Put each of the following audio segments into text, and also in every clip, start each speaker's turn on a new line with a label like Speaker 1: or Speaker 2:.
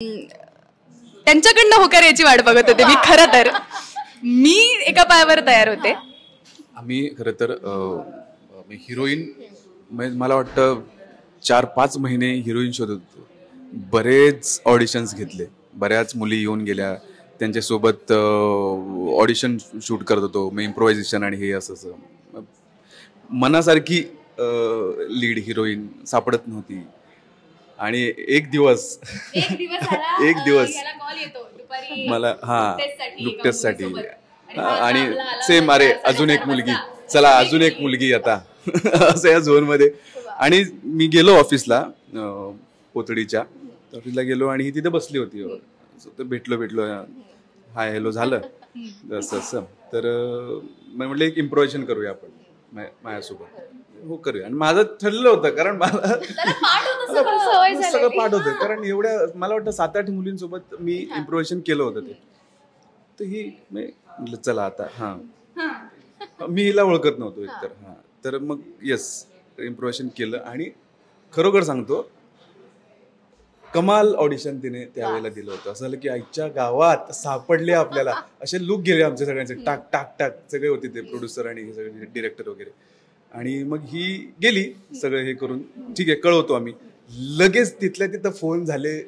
Speaker 1: त्यांच्याकडनं होकार याची वाट बघत होते मी. खरं तर मी एका पायावर तयार होते.
Speaker 2: आम्ही खरं तर हिरोईन मला वाटतं 4-5 महिने हिरोईन शोधत होतो. बरेच ऑडिशन्स घेतले, बऱ्याच मुली येऊन गेल्या, त्यांच्यासोबत ऑडिशन शूट करत होतो. मग इम्प्रोव्हायझेशन आणि हे असं मनासारखी लीड हिरोईन सापडत नव्हती. आणि एक दिवस मला नुकतेचसाठी आणि सेम अरे अजून एक मुलगी, चला अजून एक मुलगी आता असं या झोनमध्ये. आणि मी गेलो ऑफिसला, पोतडीच्या ऑफिसला गेलो आणि ही तिथे बसली होती. भेटलो हाय हॅलो झालं असं. तर मी म्हटलं एक इम्प्रोव्हायझेशन करूया आपण माझ्यासोबत. हो करूया. आणि माझं ठरलेलं होतं, कारण मला सगळं पाठ होतं, कारण एवढ्या मला वाटतं 7-8 मुलींसोबत मी इम्प्रोव्हायझेशन केलं होतं ते. तर ही म्हटलं चला आता मी हिला ओळखत नव्हतो एकतर. तर मग येस इम्प्रोव्हायझेशन केलं आणि खरोखर सांगतो कमाल ऑडिशन तिने त्यावेळेला दिलं होतं. असं झालं की आईच्या गावात सापडले आपल्याला. असे लुक गेले आमचे सगळ्यांचे, टाक टाक टाक सगळे होते ते प्रोड्युसर आणि हे सगळे डिरेक्टर वगैरे. आणि मग ही गेली सगळं हे करून, ठीक आहे कळवतो आम्ही. लगेच तिथल्या तिथं फोन झाले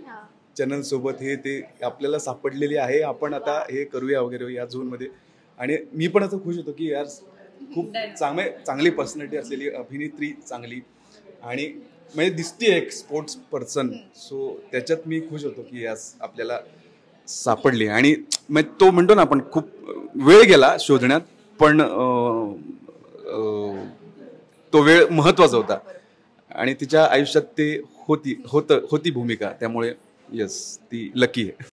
Speaker 2: चॅनल सोबत, हे ते आपल्याला सापडलेली आहे, आपण आता हे करूया वगैरे या झोनमध्ये. आणि मी पण असं खुश होतो की यार खूप चांगली पर्सनॅलिटी असलेली अभिनेत्री, चांगली आणि म्हणजे दिसते एक स्पोर्ट्स पर्सन. सो त्याच्यात मी खुश होतो की यास आपल्याला सापडली. आणि मग तो म्हणतो ना आपण, खूप वेळ गेला शोधण्यात, पण तो वेळ महत्वाचा होता आणि तिच्या आयुष्यात ते होती भूमिका. त्यामुळे येस ती लकी आहे.